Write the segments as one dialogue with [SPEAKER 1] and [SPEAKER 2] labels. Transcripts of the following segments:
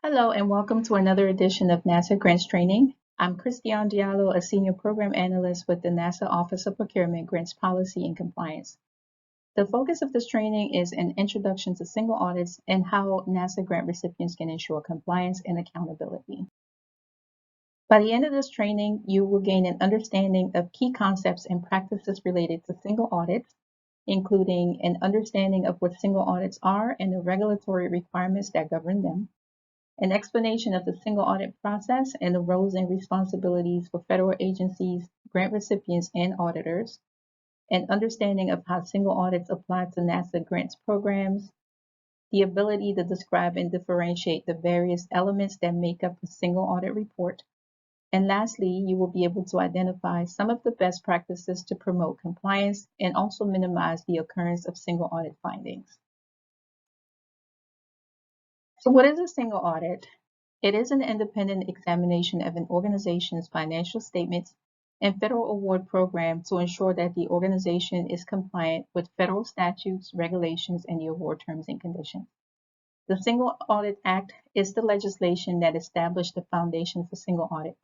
[SPEAKER 1] Hello and welcome to another edition of NASA Grants Training. I'm Christiane Diallo, a Senior Program Analyst with the NASA Office of Procurement, Grants Policy and Compliance. The focus of this training is an introduction to single audits and how NASA grant recipients can ensure compliance and accountability. By the end of this training, you will gain an understanding of key concepts and practices related to single audits, including an understanding of what single audits are and the regulatory requirements that govern them, an explanation of the single audit process and the roles and responsibilities for federal agencies, grant recipients, and auditors, an understanding of how single audits apply to NASA grants programs, the ability to describe and differentiate the various elements that make up a single audit report, and lastly, you will be able to identify some of the best practices to promote compliance and also minimize the occurrence of single audit findings. So what is a single audit? It is an independent examination of an organization's financial statements and federal award program to ensure that the organization is compliant with federal statutes, regulations, and the award terms and conditions. The Single Audit Act is the legislation that established the foundation for single audits.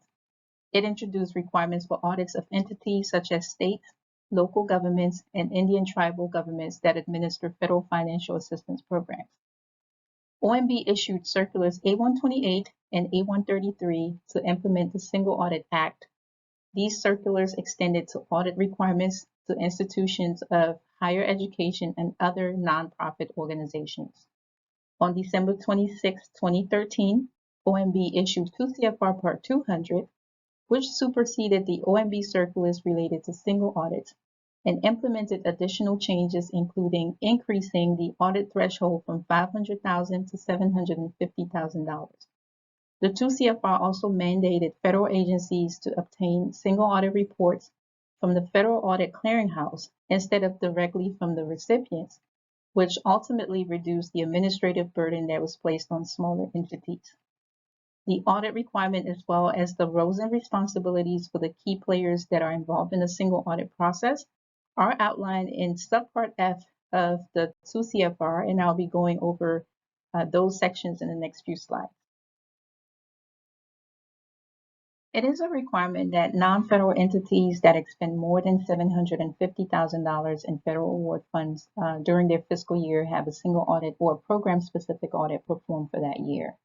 [SPEAKER 1] It introduced requirements for audits of entities such as states, local governments, and Indian tribal governments that administer federal financial assistance programs. OMB issued circulars A128 and A133 to implement the Single Audit Act. These circulars extended to audit requirements to institutions of higher education and other nonprofit organizations. On December 26, 2013, OMB issued 2 CFR Part 200, which superseded the OMB circulars related to single audits and implemented additional changes, including increasing the audit threshold from $500,000 to $750,000. The 2 CFR also mandated federal agencies to obtain single audit reports from the Federal Audit Clearinghouse instead of directly from the recipients, which ultimately reduced the administrative burden that was placed on smaller entities. The audit requirement, as well as the roles and responsibilities for the key players that are involved in the single audit process, are outlined in subpart F of the 2 CFR, and I'll be going over those sections in the next few slides. It is a requirement that non-federal entities that expend more than $750,000 in federal award funds during their fiscal year have a single audit or a program-specific audit performed for that year.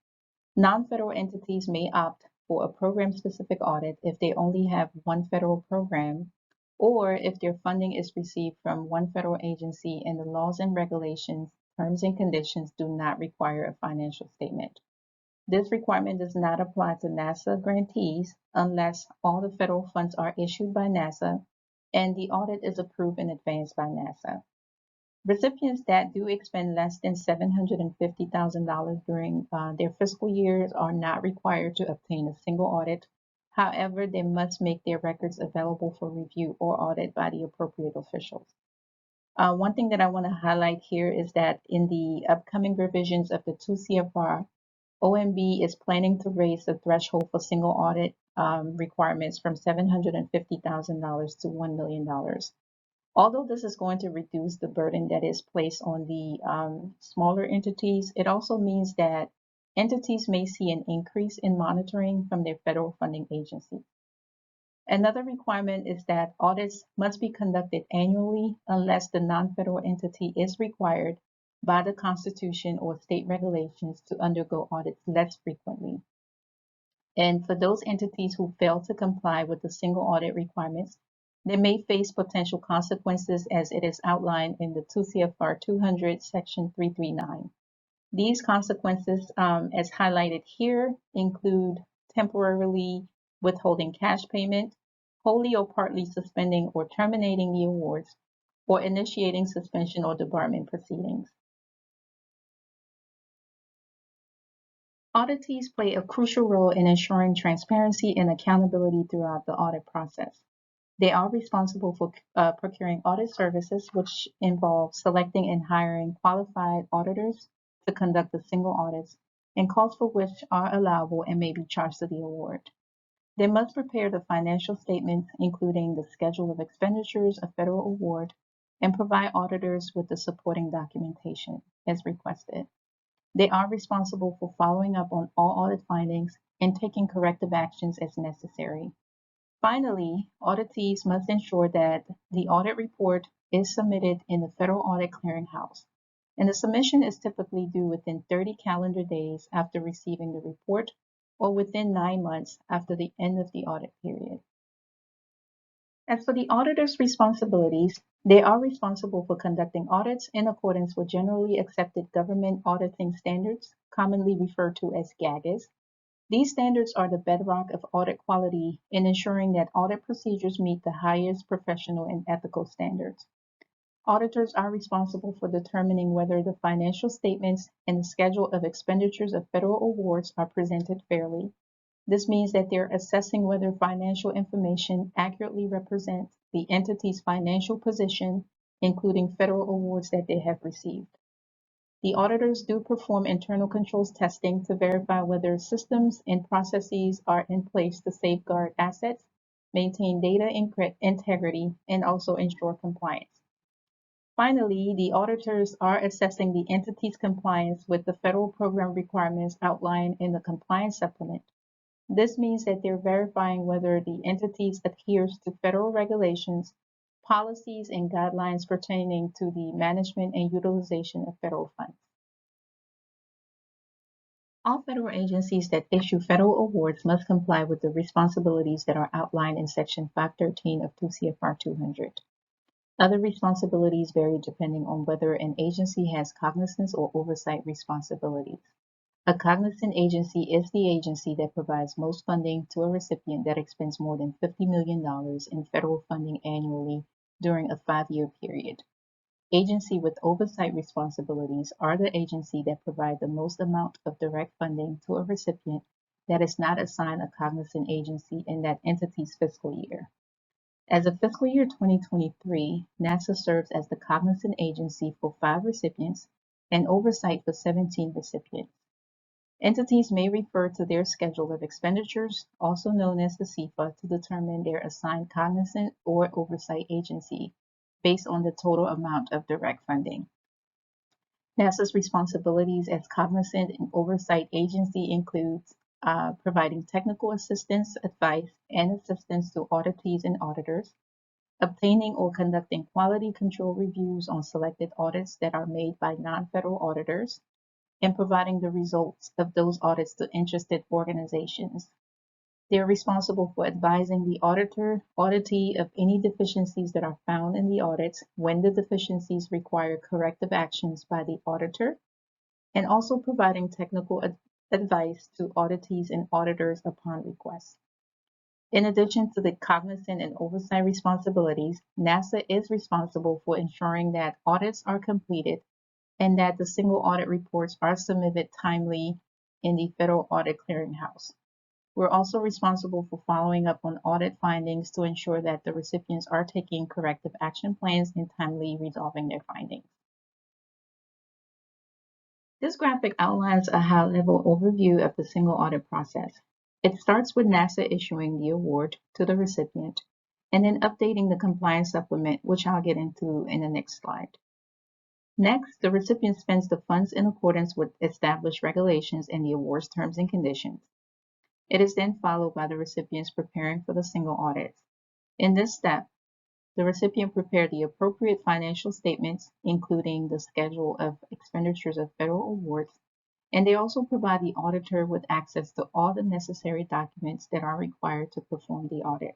[SPEAKER 1] Non-federal entities may opt for a program-specific audit if they only have one federal program, or if their funding is received from one federal agency and the laws and regulations, terms and conditions do not require a financial statement. This requirement does not apply to NASA grantees unless all the federal funds are issued by NASA and the audit is approved in advance by NASA. Recipients that do expend less than $750,000 during their fiscal years are not required to obtain a single audit. However, they must make their records available for review or audit by the appropriate officials. One thing that I want to highlight here is that in the upcoming revisions of the 2 CFR, OMB is planning to raise the threshold for single audit requirements from $750,000 to $1 million. Although this is going to reduce the burden that is placed on the smaller entities, it also means that entities may see an increase in monitoring from their federal funding agencies. Another requirement is that audits must be conducted annually unless the non-federal entity is required by the Constitution or state regulations to undergo audits less frequently. And for those entities who fail to comply with the single audit requirements, they may face potential consequences as it is outlined in the 2 CFR 200, Section 339. These consequences, as highlighted here, include temporarily withholding cash payment, wholly or partly suspending or terminating the awards, or initiating suspension or debarment proceedings. Auditees play a crucial role in ensuring transparency and accountability throughout the audit process. They are responsible for procuring audit services, which involve selecting and hiring qualified auditors to conduct the single audits, and costs for which are allowable and may be charged to the award. They must prepare the financial statements, including the schedule of expenditures of federal award, and provide auditors with the supporting documentation as requested. They are responsible for following up on all audit findings and taking corrective actions as necessary. Finally, auditees must ensure that the audit report is submitted in the Federal Audit Clearinghouse, and the submission is typically due within 30 calendar days after receiving the report or within 9 months after the end of the audit period. As for the auditor's responsibilities, they are responsible for conducting audits in accordance with generally accepted government auditing standards, commonly referred to as GAGAs. These standards are the bedrock of audit quality in ensuring that audit procedures meet the highest professional and ethical standards. Auditors are responsible for determining whether the financial statements and the schedule of expenditures of federal awards are presented fairly. This means that they're assessing whether financial information accurately represents the entity's financial position, including federal awards that they have received. The auditors do perform internal controls testing to verify whether systems and processes are in place to safeguard assets, maintain data integrity, and also ensure compliance. Finally, the auditors are assessing the entity's compliance with the federal program requirements outlined in the compliance supplement. This means that they're verifying whether the entity adheres to federal regulations, policies, and guidelines pertaining to the management and utilization of federal funds. All federal agencies that issue federal awards must comply with the responsibilities that are outlined in Section 513 of 2 CFR 200. Other responsibilities vary depending on whether an agency has cognizance or oversight responsibilities. A cognizant agency is the agency that provides most funding to a recipient that expends more than $50 million in federal funding annually during a 5-year period. Agency with oversight responsibilities are the agency that provide the most amount of direct funding to a recipient that is not assigned a cognizant agency in that entity's fiscal year. As of fiscal year 2023, NASA serves as the cognizant agency for 5 recipients and oversight for 17 recipients. Entities may refer to their schedule of expenditures, also known as the CEFA, to determine their assigned cognizant or oversight agency based on the total amount of direct funding. NASA's responsibilities as cognizant and oversight agency includes providing technical assistance, advice, and assistance to auditees and auditors, obtaining or conducting quality control reviews on selected audits that are made by non-federal auditors, and providing the results of those audits to interested organizations. They are responsible for advising the auditee of any deficiencies that are found in the audits when the deficiencies require corrective actions by the auditor, and also providing technical advice to auditees and auditors upon request. In addition to the cognizant and oversight responsibilities, NASA is responsible for ensuring that audits are completed and that the single audit reports are submitted timely in the Federal Audit Clearinghouse. We're also responsible for following up on audit findings to ensure that the recipients are taking corrective action plans and timely resolving their findings. This graphic outlines a high-level overview of the single audit process. It starts with NASA issuing the award to the recipient and then updating the compliance supplement, which I'll get into in the next slide. Next, the recipient spends the funds in accordance with established regulations and the award's terms and conditions. It is then followed by the recipients preparing for the single audits. In this step, the recipient prepared the appropriate financial statements, including the schedule of expenditures of federal awards, and they also provide the auditor with access to all the necessary documents that are required to perform the audit.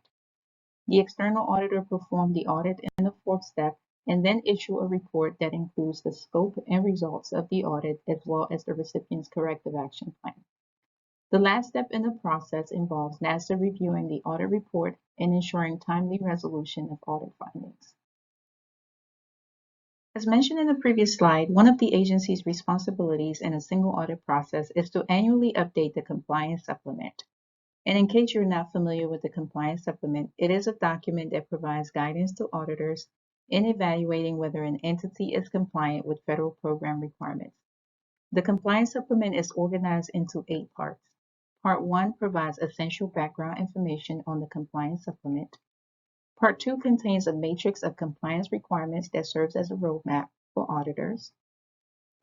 [SPEAKER 1] The external auditor performed the audit in the 4th step and then issue a report that includes the scope and results of the audit as well as the recipient's corrective action plan. The last step in the process involves NASA reviewing the audit report and ensuring timely resolution of audit findings. As mentioned in the previous slide, one of the agency's responsibilities in a single audit process is to annually update the compliance supplement. And in case you're not familiar with the compliance supplement, it is a document that provides guidance to auditors in evaluating whether an entity is compliant with federal program requirements. The compliance supplement is organized into 8 parts. Part 1 provides essential background information on the compliance supplement. Part 2 contains a matrix of compliance requirements that serves as a roadmap for auditors.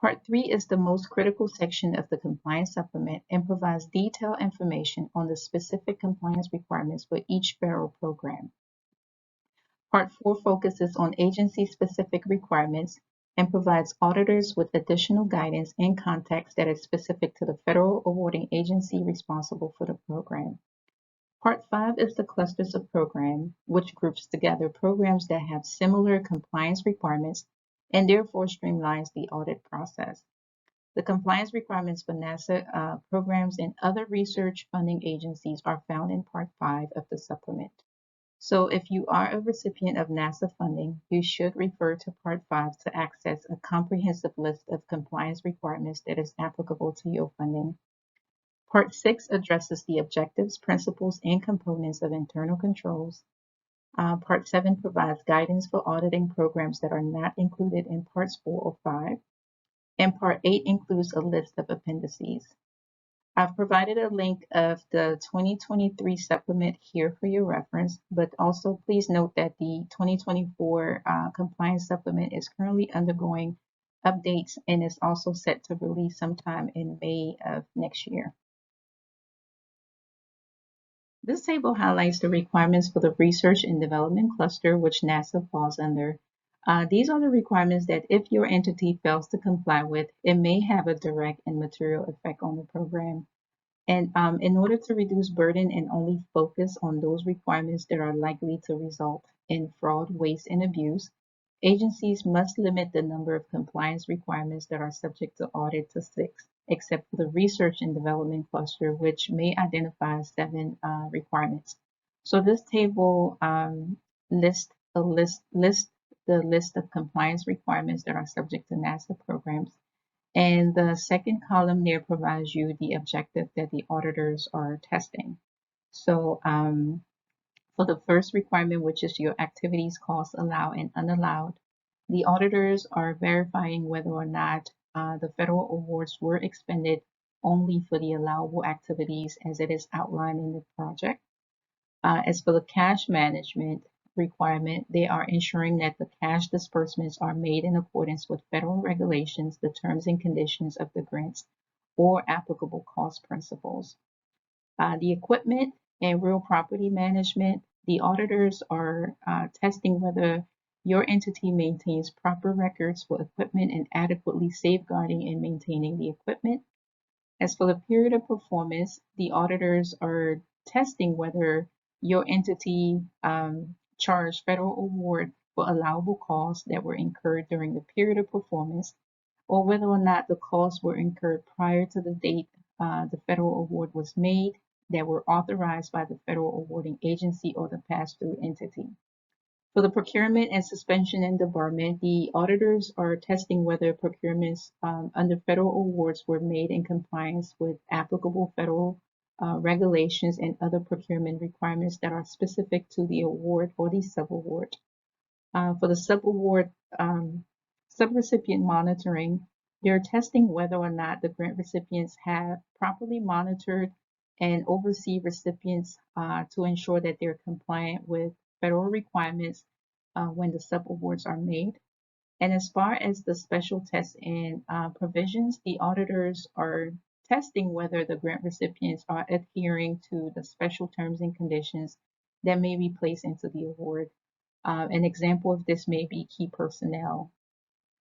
[SPEAKER 1] Part 3 is the most critical section of the compliance supplement and provides detailed information on the specific compliance requirements for each federal program. Part 4 focuses on agency-specific requirements and provides auditors with additional guidance and context that is specific to the federal awarding agency responsible for the program. Part 5 is the clusters of program, which groups together programs that have similar compliance requirements and therefore streamlines the audit process. The compliance requirements for NASA programs and other research funding agencies are found in Part 5 of the supplement. So if you are a recipient of NASA funding, you should refer to Part 5 to access a comprehensive list of compliance requirements that is applicable to your funding. Part 6 addresses the objectives, principles, and components of internal controls. Part 7 provides guidance for auditing programs that are not included in Parts 4 or 5. And Part 8 includes a list of appendices. I've provided a link of the 2023 supplement here for your reference, but also please note that the 2024 compliance supplement is currently undergoing updates and is also set to release sometime in May of next year. This table highlights the requirements for the research and development cluster, which NASA falls under. These are the requirements that if your entity fails to comply with, it may have a direct and material effect on the program. And in order to reduce burden and only focus on those requirements that are likely to result in fraud, waste, and abuse, agencies must limit the number of compliance requirements that are subject to audit to 6, except for the research and development cluster, which may identify 7 requirements. So this table lists the list of compliance requirements that are subject to NASA programs. And the second column there provides you the objective that the auditors are testing. So for the first requirement, which is your activities, costs, allowed and unallowed, the auditors are verifying whether or not the federal awards were expended only for the allowable activities as it is outlined in the project. As for the cash management requirement, they are ensuring that the cash disbursements are made in accordance with federal regulations, the terms and conditions of the grants, or applicable cost principles. The equipment and real property management, the auditors are testing whether your entity maintains proper records for equipment and adequately safeguarding and maintaining the equipment. As for the period of performance, the auditors are testing whether your entity charged federal award for allowable costs that were incurred during the period of performance, or whether or not the costs were incurred prior to the date the federal award was made that were authorized by the federal awarding agency or the pass-through entity. For the procurement and suspension and debarment, the auditors are testing whether procurements under federal awards were made in compliance with applicable federal regulations and other procurement requirements that are specific to the award or the subaward. For the subaward subrecipient monitoring, they're testing whether or not the grant recipients have properly monitored and oversee recipients to ensure that they're compliant with federal requirements when the subawards are made. And as far as the special tests and provisions, the auditors are testing whether the grant recipients are adhering to the special terms and conditions that may be placed into the award. An example of this may be key personnel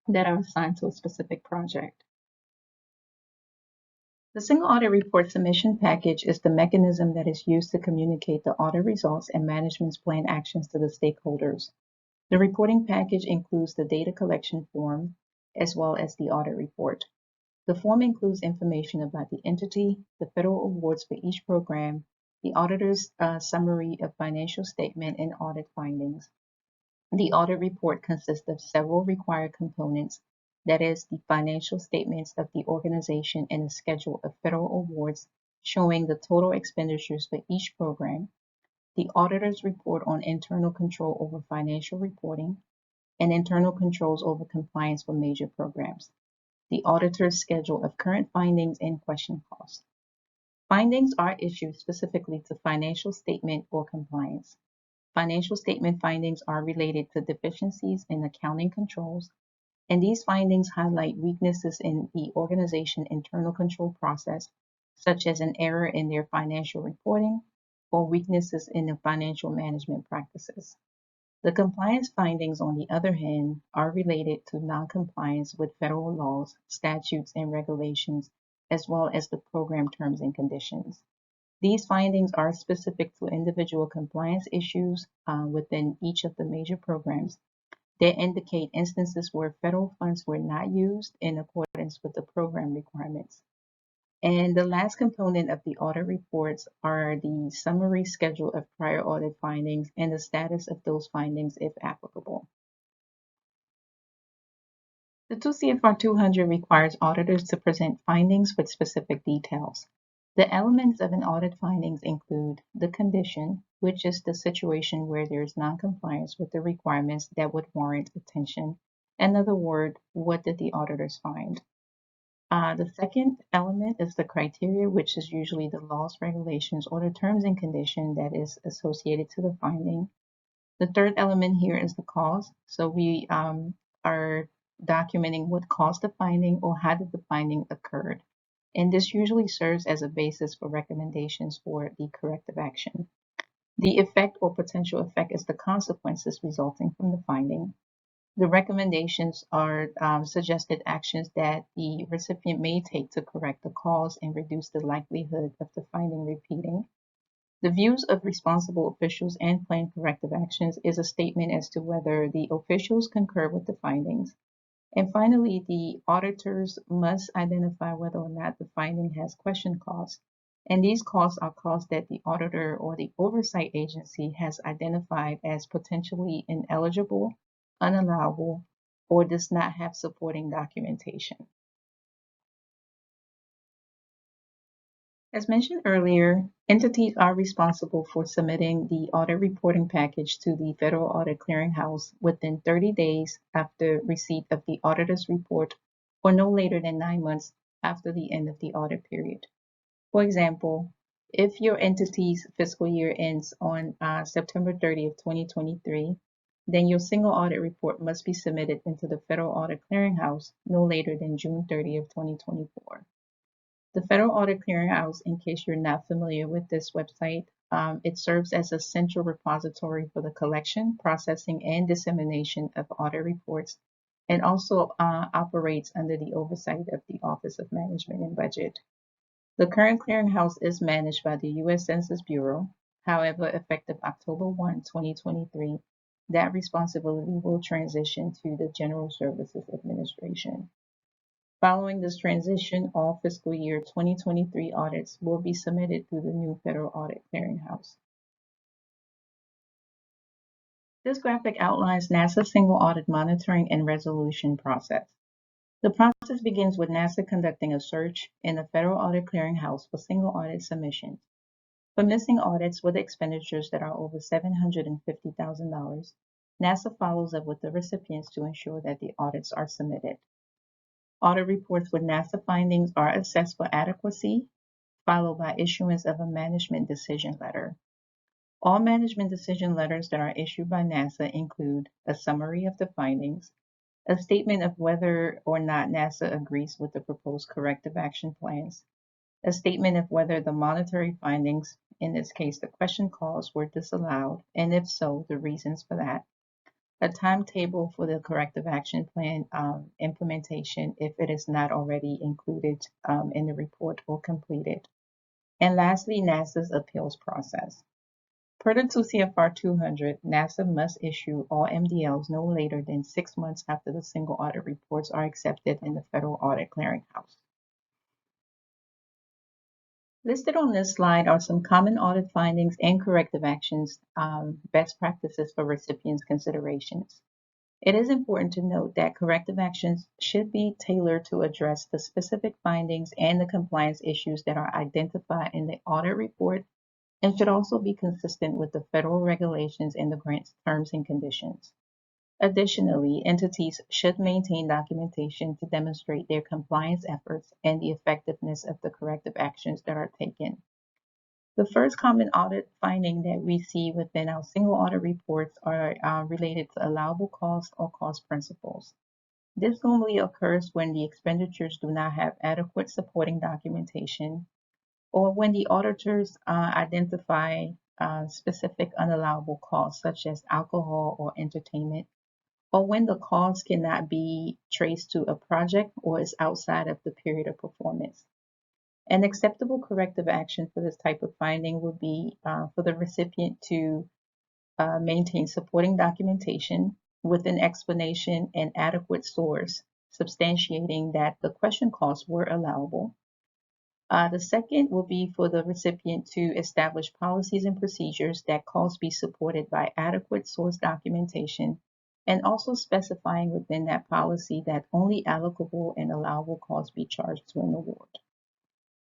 [SPEAKER 1] that are assigned to a specific project. The single audit report submission package is the mechanism that is used to communicate the audit results and management's planned actions to the stakeholders. The reporting package includes the data collection form as well as the audit report. The form includes information about the entity, the federal awards for each program, the auditor's summary of financial statement and audit findings. The audit report consists of several required components, that is, the financial statements of the organization and a schedule of federal awards showing the total expenditures for each program, the auditor's report on internal control over financial reporting, and internal controls over compliance for major programs, the auditor's schedule of current findings and question costs. Findings are issued specifically to financial statement or compliance. Financial statement findings are related to deficiencies in accounting controls, And these findings highlight weaknesses in the organization internal control process, such as an error in their financial reporting or weaknesses in the financial management practices. The compliance findings, on the other hand, are related to noncompliance with federal laws, statutes, and regulations, as well as the program terms and conditions. These findings are specific to individual compliance issues within each of the major programs. They indicate instances where federal funds were not used in accordance with the program requirements. And the last component of the audit reports are the summary schedule of prior audit findings and the status of those findings if applicable. The 2 CFR 200 requires auditors to present findings with specific details. The elements of an audit findings include the condition, which is the situation where there is noncompliance with the requirements that would warrant attention. In other words, what did the auditors find? The second element is the criteria, which is usually the laws, regulations, or the terms and condition that is associated to the finding. The third element here is the cause. So we are documenting what caused the finding or how did the finding occurred. And this usually serves as a basis for recommendations for the corrective action. The effect or potential effect is the consequences resulting from the finding. The recommendations are suggested actions that the recipient may take to correct the cause and reduce the likelihood of the finding repeating. The views of responsible officials and planned corrective actions is a statement as to whether the officials concur with the findings. And finally, the auditors must identify whether or not the finding has question costs. And these costs are costs that the auditor or the oversight agency has identified as potentially ineligible, unallowable, or does not have supporting documentation. As mentioned earlier, entities are responsible for submitting the audit reporting package to the Federal Audit Clearinghouse within 30 days after receipt of the auditor's report or no later than 9 months after the end of the audit period. For example, if your entity's fiscal year ends on September 30th, 2023, then your single audit report must be submitted into the Federal Audit Clearinghouse no later than June 30th, 2024. The Federal Audit Clearinghouse, in case you're not familiar with this website, it serves as a central repository for the collection, processing, and dissemination of audit reports, and also operates under the oversight of the Office of Management and Budget. The current clearinghouse is managed by the U.S. Census Bureau. However, effective October 1, 2023, that responsibility will transition to the General Services Administration. Following this transition, all fiscal year 2023 audits will be submitted through the new Federal Audit Clearinghouse. This graphic outlines NASA's single audit monitoring and resolution process. The process begins with NASA conducting a search in the Federal Audit Clearinghouse for single audit submissions. For missing audits with expenditures that are over $750,000, NASA follows up with the recipients to ensure that the audits are submitted. Audit reports with NASA findings are assessed for adequacy, followed by issuance of a management decision letter. All management decision letters that are issued by NASA include a summary of the findings, a statement of whether or not NASA agrees with the proposed corrective action plans, a statement of whether the monetary findings, in this case the question calls, were disallowed, and if so, the reasons for that, a timetable for the corrective action plan implementation if it is not already included in the report or completed. And lastly, NASA's appeals process. Per the 2 CFR 200, NASA must issue all MDLs no later than 6 months after the single audit reports are accepted in the Federal Audit Clearinghouse. Listed on this slide are some common audit findings and corrective actions, best practices for recipients' considerations. It is important to note that corrective actions should be tailored to address the specific findings and the compliance issues that are identified in the audit report and should also be consistent with the federal regulations and the grant's terms and conditions. Additionally, entities should maintain documentation to demonstrate their compliance efforts and the effectiveness of the corrective actions that are taken. The first common audit finding that we see within our single audit reports are related to allowable costs or cost principles. This normally occurs when the expenditures do not have adequate supporting documentation or when the auditors identify specific unallowable costs such as alcohol or entertainment, or when the cost cannot be traced to a project or is outside of the period of performance. An acceptable corrective action for this type of finding would be for the recipient to maintain supporting documentation with an explanation and adequate source substantiating that the question costs were allowable. The second will be for the recipient to establish policies and procedures that costs be supported by adequate source documentation and also specifying within that policy that only applicable and allowable costs be charged to an award.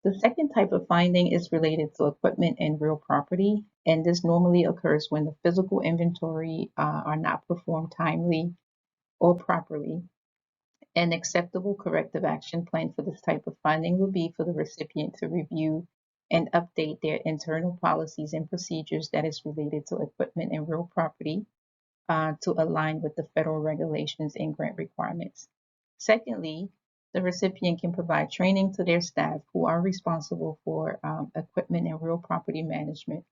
[SPEAKER 1] The second type of finding is related to equipment and real property, and this normally occurs when the physical inventory are not performed timely or properly. An acceptable corrective action plan for this type of finding would be for the recipient to review and update their internal policies and procedures that is related to equipment and real property to align with the federal regulations and grant requirements. Secondly, the recipient can provide training to their staff who are responsible for equipment and real property management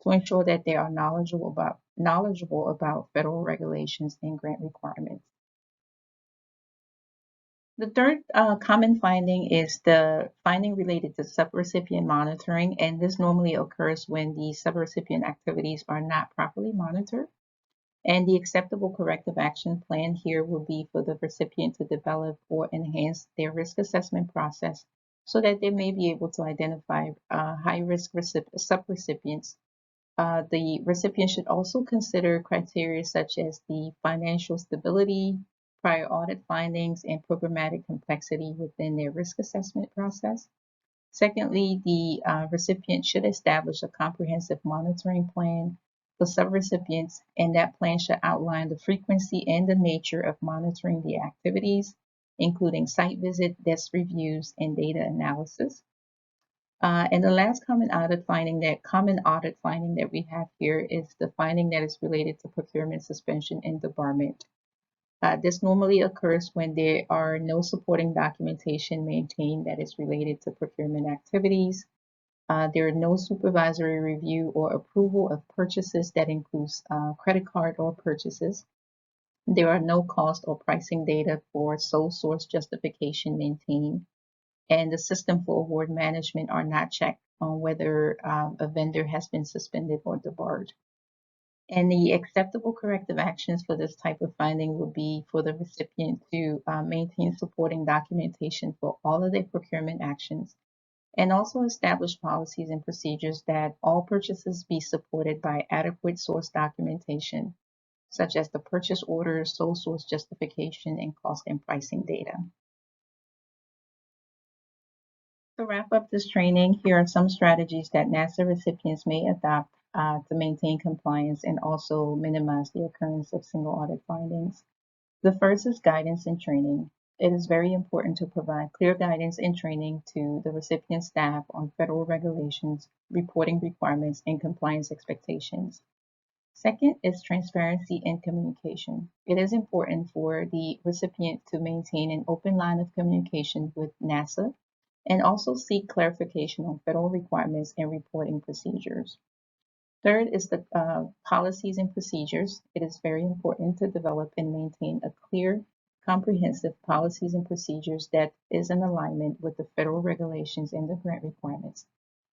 [SPEAKER 1] to ensure that they are knowledgeable about federal regulations and grant requirements. The third common finding is the finding related to subrecipient monitoring, and this normally occurs when the subrecipient activities are not properly monitored. And the acceptable corrective action plan here will be for the recipient to develop or enhance their risk assessment process so that they may be able to identify high-risk subrecipients. The recipient should also consider criteria such as the financial stability, prior audit findings, and programmatic complexity within their risk assessment process. Secondly, the recipient should establish a comprehensive monitoring plan for subrecipients, and that plan should outline the frequency and the nature of monitoring the activities, including site visit, desk reviews, and data analysis. And the last common audit finding that we have here is the finding that is related to procurement suspension and debarment. This normally occurs when there are no supporting documentation maintained that is related to procurement activities. There are no supervisory review or approval of purchases that includes credit card or purchases. There are no cost or pricing data for sole source justification maintained, and the system for award management are not checked on whether a vendor has been suspended or debarred. And the acceptable corrective actions for this type of finding would be for the recipient to maintain supporting documentation for all of their procurement actions and also establish policies and procedures that all purchases be supported by adequate source documentation, such as the purchase order, sole source justification, and cost and pricing data. To wrap up this training, here are some strategies that NASA recipients may adopt to maintain compliance and also minimize the occurrence of single audit findings. The first is guidance and training. It is very important to provide clear guidance and training to the recipient staff on federal regulations, reporting requirements, and compliance expectations. Second is transparency and communication. It is important for the recipient to maintain an open line of communication with NASA and also seek clarification on federal requirements and reporting procedures. Third is the policies and procedures. It is very important to develop and maintain a clear, comprehensive policies and procedures that is in alignment with the federal regulations and the grant requirements,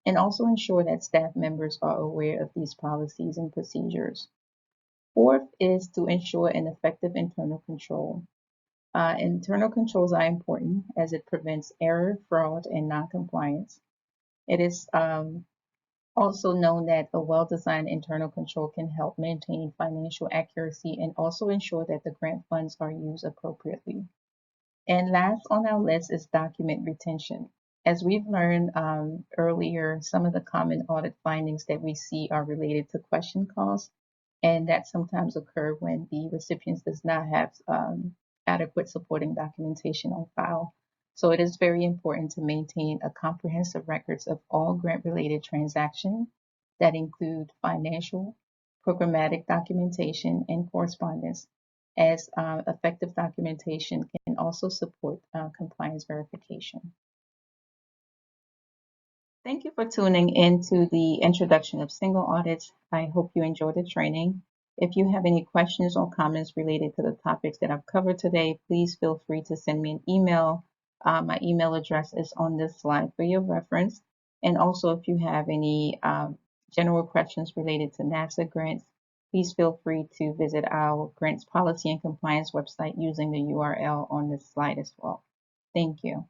[SPEAKER 1] and also ensure that staff members are aware of these policies and procedures. Fourth is to ensure an effective internal control. Internal controls are important as it prevents error, fraud, and noncompliance. It is also known that a well-designed internal control can help maintain financial accuracy and also ensure that the grant funds are used appropriately. And last on our list is document retention. As we've learned earlier, some of the common audit findings that we see are related to question costs, and that sometimes occur when the recipient does not have adequate supporting documentation on file. So it is very important to maintain a comprehensive records of all grant-related transactions that include financial, programmatic documentation, and correspondence. as effective documentation can also support compliance verification. Thank you for tuning into the introduction of single audits. I hope you enjoyed the training. If you have any questions or comments related to the topics that I've covered today, please feel free to send me an email. My email address is on this slide for your reference. And also, if you have any general questions related to NAVSA grants, please feel free to visit our grants policy and compliance website using the URL on this slide as well. Thank you.